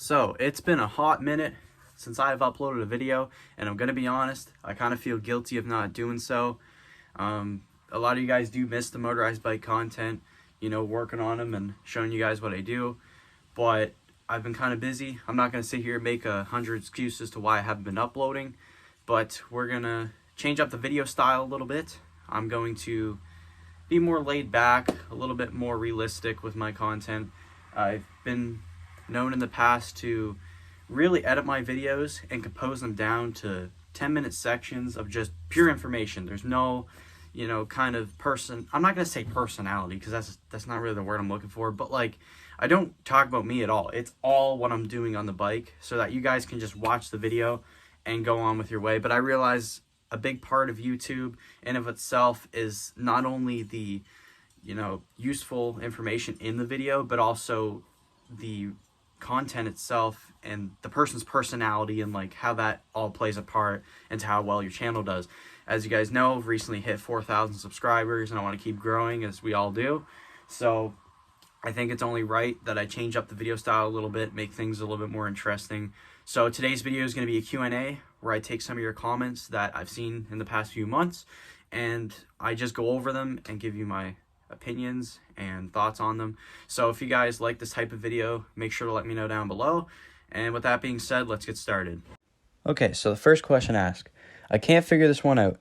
So it's been a hot minute since I've uploaded a video, and I'm gonna be honest, I kind of feel guilty of not doing so. A lot of you guys do miss the motorized bike content, you know, working on them and showing you guys what I do, but I've been kind of busy. I'm not gonna sit here and make 100 excuses to why I haven't been uploading, but we're gonna change up the video style a little bit. I'm going to be more laid back, a little bit more realistic with my content. I've been known in the past to really edit my videos and compose them down to 10-minute sections of just pure information. There's no, you know, kind of I'm not going to say personality, because that's not really the word I'm looking for, but like, I don't talk about me at all. It's all what I'm doing on the bike so that you guys can just watch the video and go on with your way. But I realize a big part of YouTube in of itself is not only the, you know, useful information in the video, but also the content itself and the person's personality and like how that all plays a part into how well your channel does. As you guys know, I've recently hit 4,000 subscribers and I want to keep growing, as we all do. So I think it's only right that I change up the video style a little bit, make things a little bit more interesting. So today's video is going to be a Q&A where I take some of your comments that I've seen in the past few months and I just go over them and give you my opinions and thoughts on them. So if you guys like this type of video, make sure to let me know down below. And with that being said, let's get started. Okay, so the first question asked, I can't figure this one out.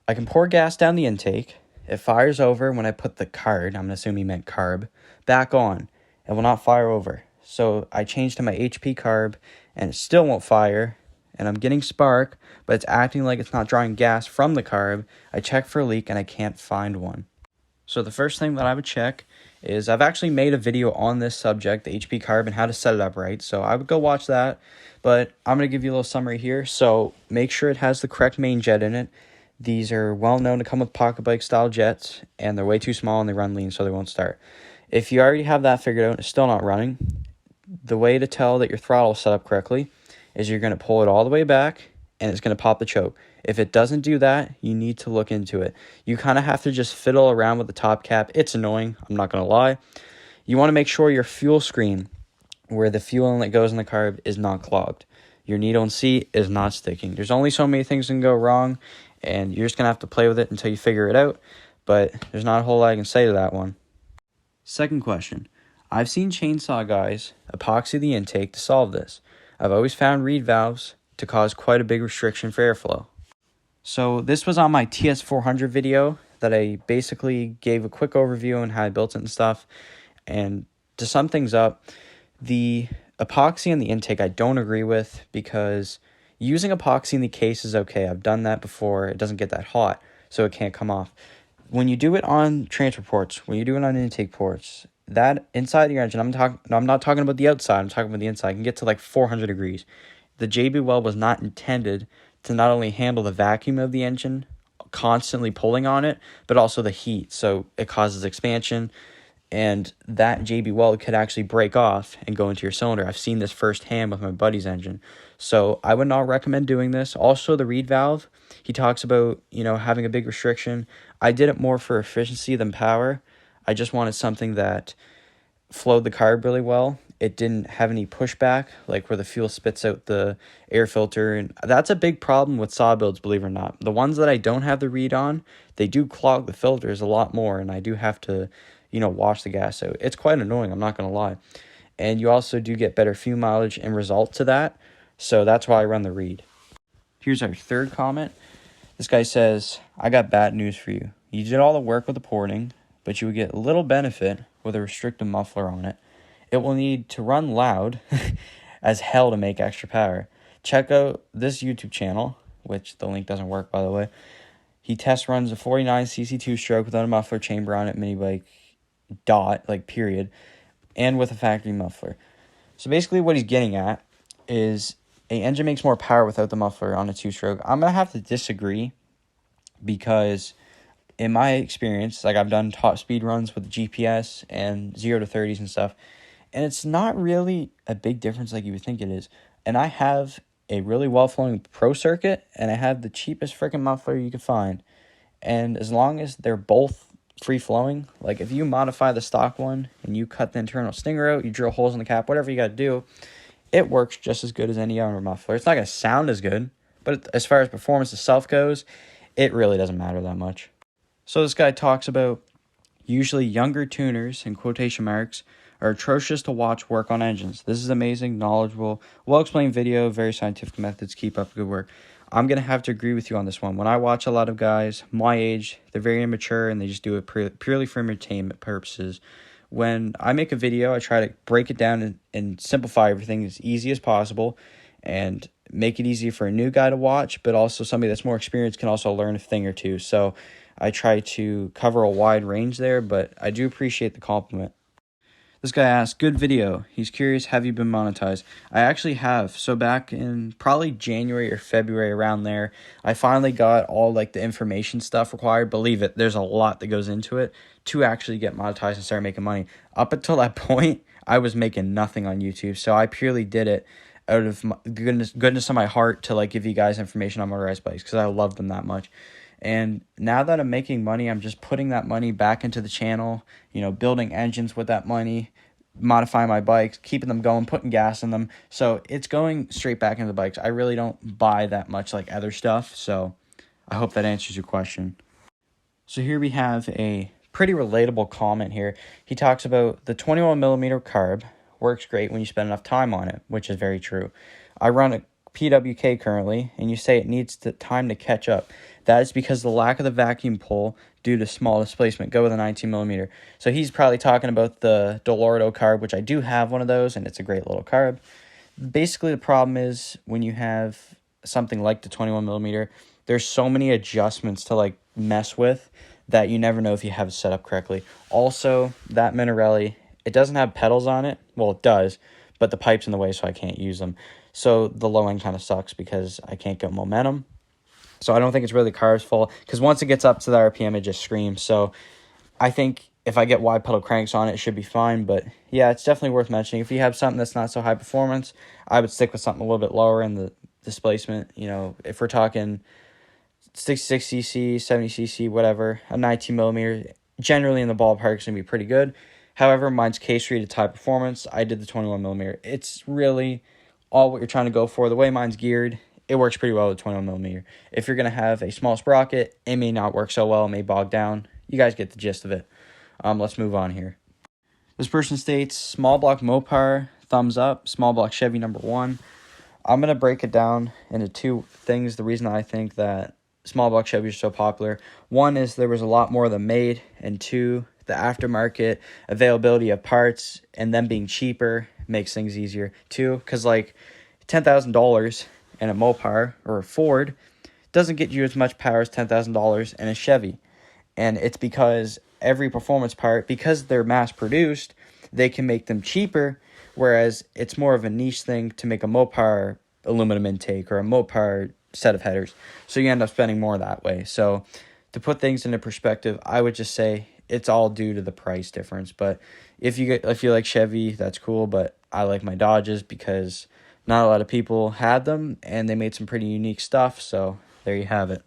I can pour gas down the intake. It fires over when I put the card, I'm assuming he meant carb, back on. It will not fire over. So I changed to my HP carb and it still won't fire. And I'm getting spark, but it's acting like it's not drawing gas from the carb. I checked for a leak and I can't find one. So the first thing that I would check is, I've actually made a video on this subject, the HP carb, and how to set it up right. So I would go watch that, but I'm going to give you a little summary here. So make sure it has the correct main jet in it. These are well known to come with pocket bike style jets, and they're way too small and they run lean, so they won't start. If you already have that figured out and it's still not running, the way to tell that your throttle is set up correctly is you're going to pull it all the way back and it's going to pop the choke. If it doesn't do that, you need to look into it. You kind of have to just fiddle around with the top cap. It's annoying, I'm not going to lie. You want to make sure your fuel screen, where the fuel inlet goes in the carb, is not clogged. Your needle and seat is not sticking. There's only so many things that can go wrong, and you're just going to have to play with it until you figure it out. But there's not a whole lot I can say to that one. Second question. I've seen chainsaw guys epoxy the intake to solve this. I've always found reed valves to cause quite a big restriction for airflow. So this was on my TS400 video that I basically gave a quick overview on how I built it and stuff. And to sum things up, the epoxy in the intake I don't agree with, because using epoxy in the case is okay. I've done that before. It doesn't get that hot, so it can't come off. When you do it on transfer ports, when you do it on intake ports, that inside your engine, I'm not talking about the outside, I'm talking about the inside, can get to like 400 degrees. The JB weld was not intended to not only handle the vacuum of the engine, constantly pulling on it, but also the heat. So it causes expansion, and that JB weld could actually break off and go into your cylinder. I've seen this firsthand with my buddy's engine. So I would not recommend doing this. Also, the reed valve, he talks about, you know, having a big restriction. I did it more for efficiency than power. I just wanted something that flowed the carb really well. It didn't have any pushback, like where the fuel spits out the air filter. And that's a big problem with saw builds, believe it or not. The ones that I don't have the reed on, they do clog the filters a lot more, and I do have to, you know, wash the gas out. It's quite annoying, I'm not going to lie. And you also do get better fuel mileage in result to that. So that's why I run the reed. Here's our third comment. This guy says, I got bad news for you. You did all the work with the porting, but you would get little benefit with a restricted muffler on it. It will need to run loud as hell to make extra power. Check out this YouTube channel, which the link doesn't work, by the way. He test runs a 49cc two-stroke without a muffler chamber on it, mini bike, dot, like period, and with a factory muffler. So basically what he's getting at is an engine makes more power without the muffler on a two-stroke. I'm going to have to disagree, because in my experience, like, I've done top speed runs with GPS and 0 to 30s and stuff, and it's not really a big difference like you would think it is. And I have a really well-flowing pro circuit, and I have the cheapest freaking muffler you could find. And as long as they're both free-flowing, like if you modify the stock one and you cut the internal stinger out, you drill holes in the cap, whatever you got to do, it works just as good as any other muffler. It's not going to sound as good, but as far as performance itself goes, it really doesn't matter that much. So this guy talks about usually younger tuners, in quotation marks, are atrocious to watch work on engines. This is amazing, knowledgeable, well-explained video, very scientific methods. Keep up the good work. I'm going to have to agree with you on this one. When I watch a lot of guys my age, they're very immature and they just do it purely for entertainment purposes. When I make a video, I try to break it down and simplify everything as easy as possible and make it easy for a new guy to watch, but also somebody that's more experienced can also learn a thing or two. So I try to cover a wide range there, but I do appreciate the compliment. This guy asked, good video. He's curious, have you been monetized? I actually have. So back in probably January or February, around there, I finally got all like the information stuff required. Believe it, there's a lot that goes into it to actually get monetized and start making money. Up until that point, I was making nothing on YouTube. So I purely did it out of my goodness of my heart to like give you guys information on motorized bikes because I love them that much. And now that I'm making money, I'm just putting that money back into the channel, building engines with that money, modifying my bikes, keeping them going, putting gas in them. So it's going straight back into the bikes. I really don't buy that much like other stuff. So I hope that answers your question. So here we have a pretty relatable comment here. He talks about the 21 millimeter carb works great when you spend enough time on it, which is very true. I run a PWK currently, and you say it needs time to catch up. That is because of the lack of the vacuum pull due to small displacement. Go with a 19 millimeter. So he's probably talking about the Dolordo carb, which I do have one of those, and it's a great little carb. Basically, the problem is when you have something like the 21 millimeter, there's so many adjustments to like mess with that you never know if you have it set up correctly. Also, that Minarelli, it doesn't have pedals on it. Well, it does, but the pipe's in the way, so I can't use them. So the low end kind of sucks because I can't get momentum. So I don't think it's really the carb's fault because once it gets up to the RPM, it just screams. So I think if I get wide pedal cranks on it, it should be fine. But yeah, it's definitely worth mentioning. If you have something that's not so high performance, I would stick with something a little bit lower in the displacement. If we're talking 66cc, 70cc, whatever, a 19 millimeter, generally in the ballpark is going to be pretty good. However, mine's case rated high performance. I did the 21 millimeter. It's really all what you're trying to go for. The way mine's geared, it works pretty well with 21 millimeter. If you're going to have a small sprocket, it may not work so well. It may bog down. You guys get the gist of it. Let's move on here. This person states, small block Mopar, thumbs up. Small block Chevy, number 1. I'm going to break it down into two things. The reason I think that small block Chevys are so popular. One is there was a lot more of them made. And two, the aftermarket availability of parts and them being cheaper makes things easier too. Because like $10,000 in a Mopar or a Ford doesn't get you as much power as $10,000 in a Chevy. And it's because every performance part, because they're mass produced, they can make them cheaper. Whereas it's more of a niche thing to make a Mopar aluminum intake or a Mopar set of headers. So you end up spending more that way. So to put things into perspective, I would just say it's all due to the price difference. But if you like Chevy, that's cool. But I like my Dodges because not a lot of people had them and they made some pretty unique stuff. So there you have it.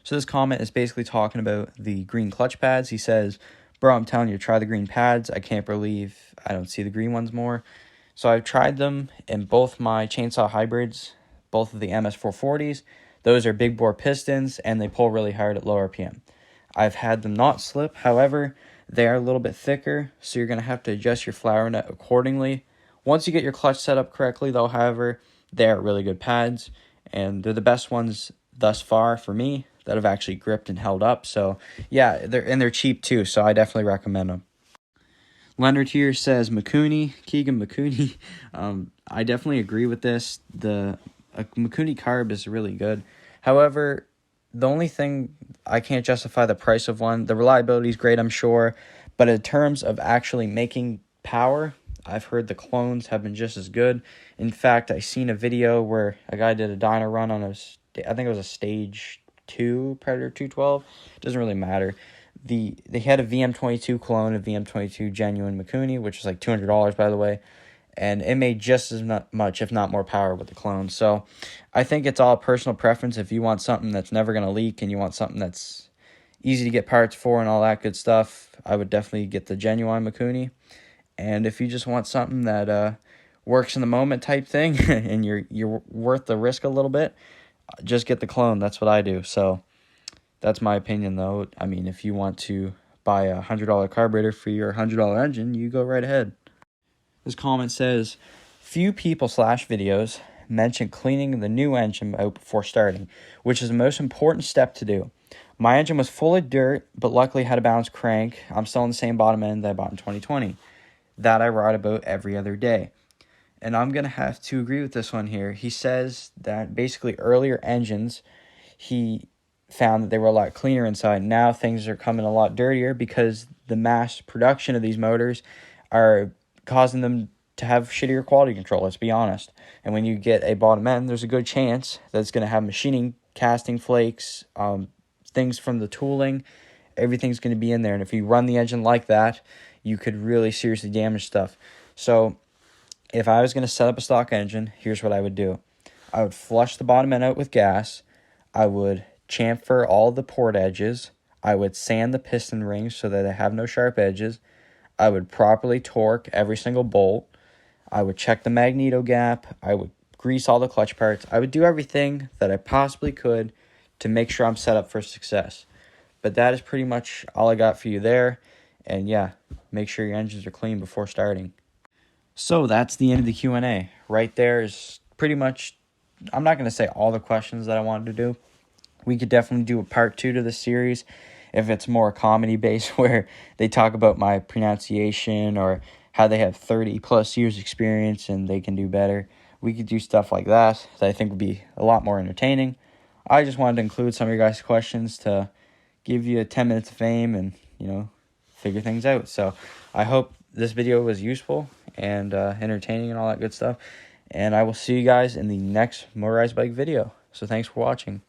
So this comment is basically talking about the green clutch pads. He says, bro, I'm telling you, try the green pads. I can't believe I don't see the green ones more. So I've tried them in both my chainsaw hybrids, both of the MS440s. Those are big bore pistons and they pull really hard at low RPM. I've had them not slip. However, they are a little bit thicker, so you're going to have to adjust your flower nut accordingly. Once you get your clutch set up correctly, though, however, they are really good pads, and they're the best ones thus far for me that have actually gripped and held up. So, yeah, they're cheap too, so I definitely recommend them. Leonard here says Mikuni, Keegan Mikuni. I definitely agree with this. The Mikuni carb is really good. However, the only thing I can't justify the price of one. The reliability is great, I'm sure, but in terms of actually making power, I've heard the clones have been just as good. In fact, I seen a video where a guy did a dyno run on I think it was a stage 2 Predator 212. It doesn't really matter. They had a VM22 clone, a VM22 genuine Mikuni, which was like $200 by the way, and it made just as much, if not more, power with the clone. So I think it's all personal preference. If you want something that's never going to leak and you want something that's easy to get parts for and all that good stuff, I would definitely get the genuine Mikuni. And if you just want something that works in the moment type thing and you're worth the risk a little bit, just get the clone. That's what I do. So that's my opinion, though. I mean, if you want to buy a $100 carburetor for your $100 engine, you go right ahead. This comment says, few people / videos mention cleaning the new engine out before starting, which is the most important step to do. My engine was full of dirt, but luckily had a balanced crank. I'm still on the same bottom end that I bought in 2020. That I ride about every other day. And I'm going to have to agree with this one here. He says that basically earlier engines, he found that they were a lot cleaner inside. Now things are coming a lot dirtier because the mass production of these motors are causing them to have shittier quality control, let's be honest. And when you get a bottom end, there's a good chance that it's going to have machining, casting flakes, things from the tooling. Everything's going to be in there. And if you run the engine like that, you could really seriously damage stuff. So if I was going to set up a stock engine, here's what I would do. I would flush the bottom end out with gas. I would chamfer all the port edges. I would sand the piston rings so that they have no sharp edges. I would properly torque every single bolt. I would check the magneto gap. I would grease all the clutch parts. I would do everything that I possibly could to make sure I'm set up for success. But that is pretty much all I got for you there. And yeah, make sure your engines are clean before starting. So that's the end of the Q&A. Right there is pretty much, I'm not going to say all the questions that I wanted to do. We could definitely do a part 2 to this series if it's more comedy-based where they talk about my pronunciation or how they have 30-plus years experience and they can do better. We could do stuff like that I think would be a lot more entertaining. I just wanted to include some of your guys' questions to give you 10 minutes of fame and, figure things out. So I hope this video was useful and entertaining and all that good stuff. And I will see you guys in the next Motorized Bike video. So thanks for watching.